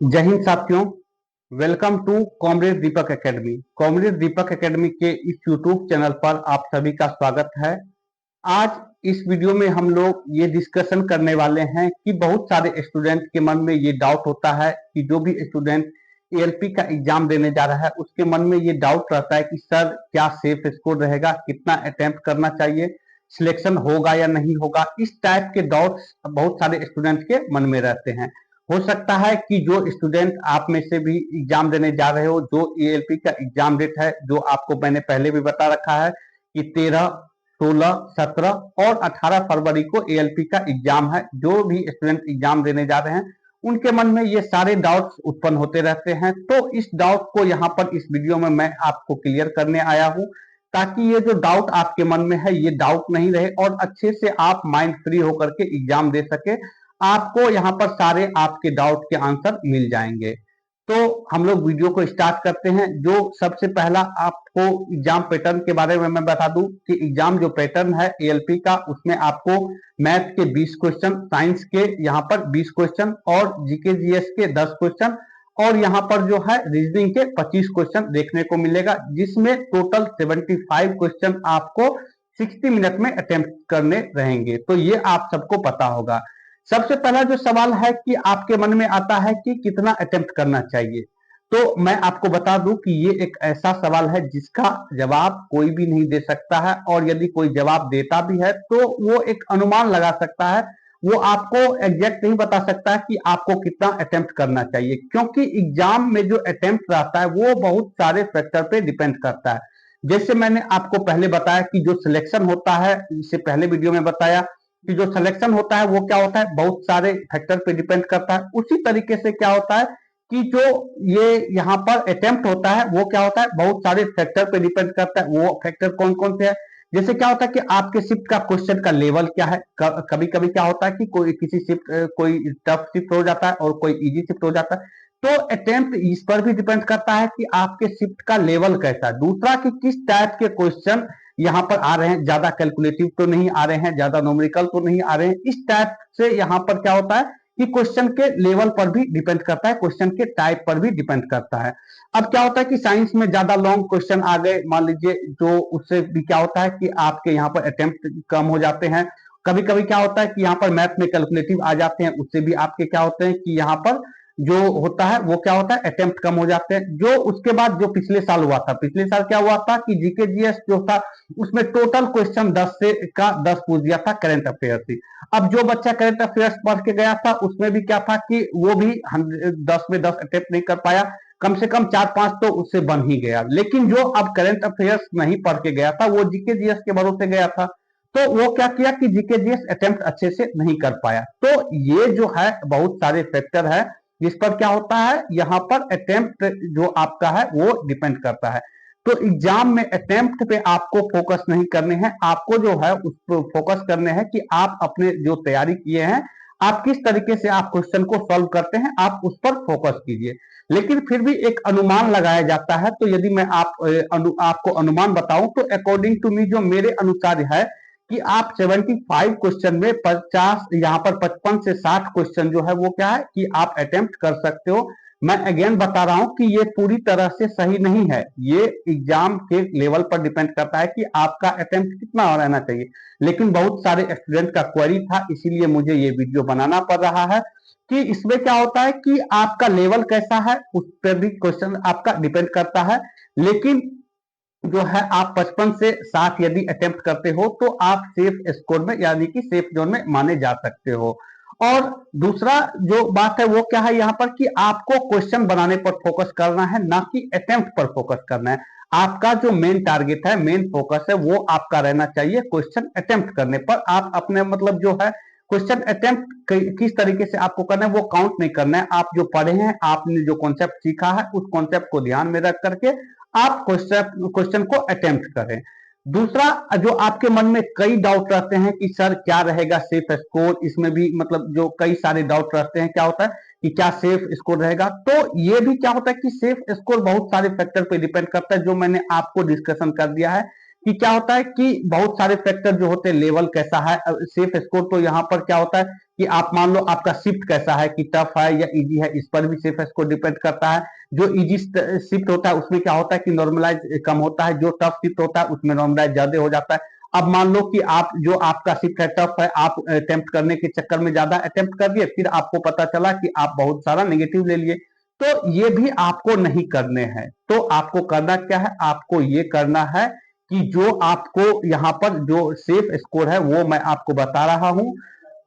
जय हिंद साथियों। Welcome to comrade Deepak academy. Comrade Deepak academy के इस यूट्यूब चैनल पर आप सभी का स्वागत है। आज इस वीडियो में हम लोग ये डिस्कशन करने वाले हैं कि बहुत सारे स्टूडेंट के मन में ये डाउट होता है कि जो भी स्टूडेंट एएलपी का एग्जाम देने जा रहा है उसके मन में ये डाउट रहता है कि सर क्या सेफ स्कोर रहेगा, कितना अटेम्प्ट करना चाहिए, सिलेक्शन होगा या नहीं होगा। इस टाइप के डाउट्स बहुत सारे स्टूडेंट के मन में रहते हैं। हो सकता है कि जो स्टूडेंट आप में से भी एग्जाम देने जा रहे हो, जो एएलपी का एग्जाम डेट है जो आपको मैंने पहले भी बता रखा है कि 13, 16, 17 और 18 फरवरी को एएलपी का एग्जाम है। जो भी स्टूडेंट एग्जाम देने जा रहे हैं उनके मन में ये सारे डाउट्स उत्पन्न होते रहते हैं। तो इस डाउट को यहाँ पर इस वीडियो में मैं आपको क्लियर करने आया हूँ, ताकि ये जो डाउट आपके मन में है ये डाउट नहीं रहे और अच्छे से आप माइंड फ्री होकर के एग्जाम दे सके। आपको यहाँ पर सारे आपके डाउट के आंसर मिल जाएंगे। तो हम लोग वीडियो को स्टार्ट करते हैं। जो सबसे पहला आपको एग्जाम पैटर्न के बारे में मैं बता दूं कि एग्जाम जो पैटर्न है एएलपी का, उसमें आपको मैथ के 20 क्वेश्चन, साइंस के यहाँ पर 20 क्वेश्चन और जीके जीएस के 10 क्वेश्चन और यहाँ पर जो है रीजनिंग के 25 क्वेश्चन देखने को मिलेगा, जिसमें टोटल 75 क्वेश्चन आपको 60 मिनट में अटेम्प्ट करने रहेंगे। तो ये आप सबको पता होगा। सबसे पहला जो सवाल है कि आपके मन में आता है कि कितना अटेम्प्ट करना चाहिए, तो मैं आपको बता दूं कि ये एक ऐसा सवाल है जिसका जवाब कोई भी नहीं दे सकता है, और यदि कोई जवाब देता भी है तो वो एक अनुमान लगा सकता है। वो आपको एग्जैक्ट नहीं बता सकता है कि आपको कितना अटेम्प्ट करना चाहिए, क्योंकि एग्जाम में जो अटेम्प्ट रहता है वो बहुत सारे फैक्टर पे डिपेंड करता है। जैसे मैंने आपको पहले बताया कि जो सिलेक्शन होता है, इससे पहले वीडियो में बताया कि जो सिलेक्शन होता है वो क्या होता है, बहुत सारे फैक्टर पे डिपेंड करता है। उसी तरीके से क्या होता है कि जो ये यहाँ पर अटेम्प्ट होता है वो क्या होता है, बहुत सारे फैक्टर पे डिपेंड करता है। वो फैक्टर कौन कौन से है, जैसे क्या होता है कि आपके शिफ्ट का क्वेश्चन का लेवल क्या है। कभी कभी क्या होता है कि कोई किसी शिफ्ट कोई टफ शिफ्ट हो जाता है और कोई इजी शिफ्ट हो जाता है। तो अटेम्प्ट इस पर भी डिपेंड करता है कि आपके शिफ्ट का लेवल कैसा है। दूसरा कि किस टाइप के क्वेश्चन यहाँ पर आ रहे हैं, ज्यादा कैलकुलेटिव तो नहीं आ रहे हैं, ज्यादा न्यूमेरिकल तो नहीं आ रहे हैं। इस टाइप से यहाँ पर क्या होता है कि क्वेश्चन के लेवल पर भी डिपेंड करता है, क्वेश्चन के टाइप पर भी डिपेंड करता है। अब क्या होता है कि साइंस में ज्यादा लॉन्ग क्वेश्चन आ गए मान लीजिए, जो उससे भी क्या होता है कि आपके यहाँ पर अटेम्प्ट कम हो जाते हैं। कभी कभी क्या होता है कि यहाँ पर मैथ में कैलकुलेटिव आ जाते हैं, उससे भी आपके क्या होते हैं कि यहाँ पर जो होता है वो क्या होता है, अटेम्प्ट कम हो जाते हैं। जो उसके बाद जो पिछले साल हुआ था, पिछले साल क्या हुआ था कि जीके जीएस जो था उसमें टोटल क्वेश्चन 10 से का 10 पूछ दिया था, करंट अफेयर थी। अब जो बच्चा करंट अफेयर्स पढ़ के गया था उसमें भी क्या था कि वो भी 10 में 10 अटेम्प्ट नहीं कर पाया, कम से कम 4-5 तो उससे बन ही गया। लेकिन जो अब करंट अफेयर्स नहीं पढ़ के गया था वो जीके जीएस के भरोसे गया था, तो वो क्या किया कि जीके जीएस अटेम्प्ट अच्छे से नहीं कर पाया। तो ये जो है बहुत सारे फैक्टर है जिस पर क्या होता है, यहाँ पर अटेम्प्ट जो आपका है वो डिपेंड करता है। तो एग्जाम में अटेम्प्ट पे आपको फोकस नहीं करने हैं, आपको जो है उस पर फोकस करने हैं कि आप अपने जो तैयारी किए हैं, आप किस तरीके से आप क्वेश्चन को सॉल्व करते हैं, आप उस पर फोकस कीजिए। लेकिन फिर भी एक अनुमान लगाया जाता है। तो यदि मैं आपको अनुमान बताऊं तो अकॉर्डिंग टू मी, जो मेरे अनुसार है कि आप 75 क्वेश्चन में 50 यहाँ पर 55 से 60 क्वेश्चन जो है वो क्या है कि आप अटेम्प्ट कर सकते हो। मैं अगेन बता रहा हूं कि ये पूरी तरह से सही नहीं है, ये एग्जाम के लेवल पर डिपेंड करता है कि आपका अटेम्प्ट कितना रहना चाहिए। लेकिन बहुत सारे स्टूडेंट का क्वेरी था, इसीलिए मुझे ये वीडियो बनाना पड़ रहा है कि इसमें क्या होता है कि आपका लेवल कैसा है उस पर भी क्वेश्चन आपका डिपेंड करता है। लेकिन जो है आप 55 से 60 यदि अटेम्प्ट करते हो तो आप सेफ स्कोर में यानी कि सेफ जोन में माने जा सकते हो। और दूसरा जो बात है वो क्या है यहाँ पर कि आपको क्वेश्चन बनाने पर फोकस करना है, ना कि अटेम्प्ट पर फोकस करना है। आपका जो मेन टारगेट है, मेन फोकस है, वो आपका रहना चाहिए क्वेश्चन अटेम्प्ट करने पर। आप अपने मतलब जो है क्वेश्चन अटेम्प्ट किस तरीके से आपको करना है वो काउंट नहीं करना है। आप जो पढ़े हैं, आपने जो कॉन्सेप्ट सीखा है उस कॉन्सेप्ट को ध्यान में रख करके आप क्वेश्चन को अटेम्प्ट करें। दूसरा, जो आपके मन में कई डाउट रहते हैं कि सर क्या रहेगा सेफ स्कोर, इसमें भी मतलब जो कई सारे डाउट रहते हैं क्या होता है कि क्या सेफ स्कोर रहेगा। तो ये भी क्या होता है कि सेफ स्कोर बहुत सारे फैक्टर पे डिपेंड करता है, जो मैंने आपको डिस्कशन कर दिया है कि क्या होता है कि बहुत सारे फैक्टर जो होते हैं, लेवल कैसा है सेफ स्कोर, तो यहाँ पर क्या होता है कि आप मान लो आपका शिफ्ट कैसा है, कि टफ है या इजी है, इस पर भी सेफ स्कोर डिपेंड करता है। जो इजी शिफ्ट होता है उसमें क्या होता है कि नॉर्मलाइज कम होता है, जो टफ शिफ्ट होता है उसमें नॉर्मलाइज ज्यादा हो जाता है। अब मान लो कि आप जो आपका शिफ्ट है टफ है, आप अटेम्प्ट करने के चक्कर में ज्यादा अटेम्प्ट कर दिए, फिर आपको पता चला कि आप बहुत सारा नेगेटिव ले लिए, तो ये भी आपको नहीं करने हैं। तो आपको करना क्या है, आपको ये करना है कि जो आपको यहाँ पर जो सेफ स्कोर है वो मैं आपको बता रहा हूं।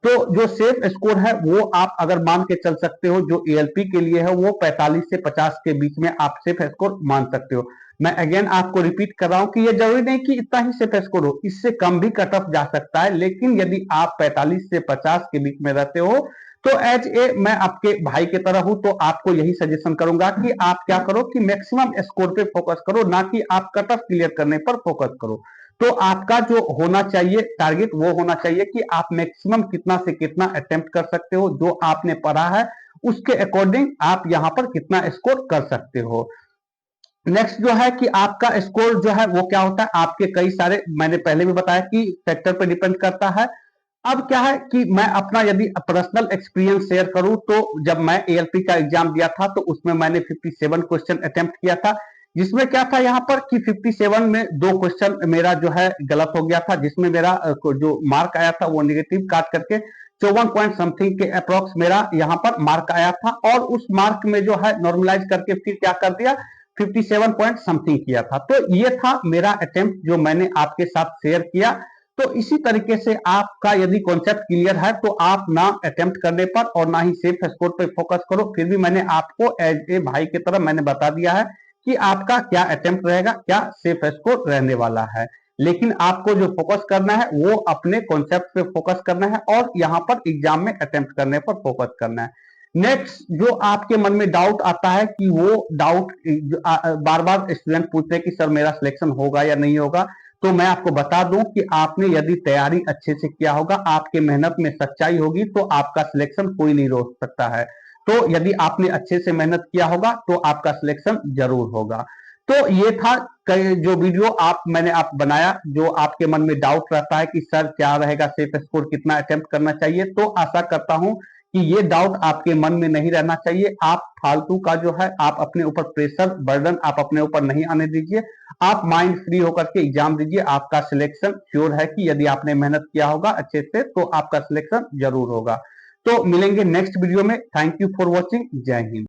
तो जो सेफ स्कोर है वो आप अगर मान के चल सकते हो, जो एएलपी के लिए है वो 45 से 50 के बीच में आप सेफ स्कोर मान सकते हो। मैं अगेन आपको रिपीट कर रहा हूं कि ये जरूरी नहीं कि इतना ही सेफ स्कोर हो, इससे कम भी कट ऑफ जा सकता है, लेकिन यदि आप 45 से 50 के बीच में रहते हो तो एज ए मैं आपके भाई की तरह हूं, तो आपको यही सजेशन करूंगा कि आप क्या करो कि मैक्सिमम स्कोर पे फोकस करो, ना कि आप कट ऑफ क्लियर करने पर फोकस करो। तो आपका जो होना चाहिए टारगेट वो होना चाहिए कि आप मैक्सिमम कितना से कितना अटेम्प्ट कर सकते हो, जो आपने पढ़ा है उसके अकॉर्डिंग आप यहां पर कितना स्कोर कर सकते हो। नेक्स्ट जो है कि आपका स्कोर जो है वो क्या होता है, आपके कई सारे, मैंने पहले भी बताया कि फैक्टर पर डिपेंड करता है। अब क्या है कि मैं अपना यदि पर्सनल एक्सपीरियंस शेयर करूं, तो जब मैं एएलपी का एग्जाम दिया था तो उसमें मैंने 57 क्वेश्चन अटेम्प्ट किया था, जिसमें क्या था यहाँ पर कि 57 में 2 क्वेश्चन मेरा जो है गलत हो गया था, जिसमें मेरा जो मार्क आया था वो नेगेटिव काट करके 54 पॉइंट समथिंग के अप्रोक्स मेरा यहाँ पर मार्क आया था, और उस मार्क में जो है नॉर्मलाइज करके फिर क्या कर दिया 57 पॉइंट समथिंग किया था। तो ये था मेरा अटेम्प्ट जो मैंने आपके साथ शेयर किया। तो इसी तरीके से आपका यदि कॉन्सेप्ट क्लियर है तो आप ना अटेम्प्ट करने पर और ना ही सेफ स्कोर पर फोकस करो। फिर भी मैंने आपको एज ए भाई की तरह मैंने बता दिया है कि आपका क्या अटेम्प्ट रहेगा, क्या सेफ स्कोर रहने वाला है, लेकिन आपको जो फोकस करना है वो अपने कॉन्सेप्ट पे फोकस करना है और यहाँ पर एग्जाम में अटेम्प्ट करने पर फोकस करना है। नेक्स्ट जो आपके मन में डाउट आता है कि वो डाउट बार बार स्टूडेंट पूछते हैं कि सर मेरा सिलेक्शन होगा या नहीं होगा, तो मैं आपको बता दूं कि आपने यदि तैयारी अच्छे से किया होगा, आपके मेहनत में सच्चाई होगी, तो आपका सिलेक्शन कोई नहीं रोक सकता है। तो यदि आपने अच्छे से मेहनत किया होगा तो आपका सिलेक्शन जरूर होगा। तो ये था जो वीडियो मैंने बनाया, जो आपके मन में डाउट रहता है कि सर क्या रहेगा, सेफ स्कोर कितना अटेम्प्ट करना चाहिए, तो आशा करता हूं कि ये डाउट आपके मन में नहीं रहना चाहिए। आप फालतू का जो है आप अपने ऊपर प्रेशर बर्डन आप अपने ऊपर नहीं आने दीजिए, आप माइंड फ्री होकर के एग्जाम दीजिए। आपका सिलेक्शन श्योर है कि यदि आपने मेहनत किया होगा अच्छे से तो आपका सिलेक्शन जरूर होगा। तो मिलेंगे नेक्स्ट वीडियो में। Thank you for watching. जय हिंद।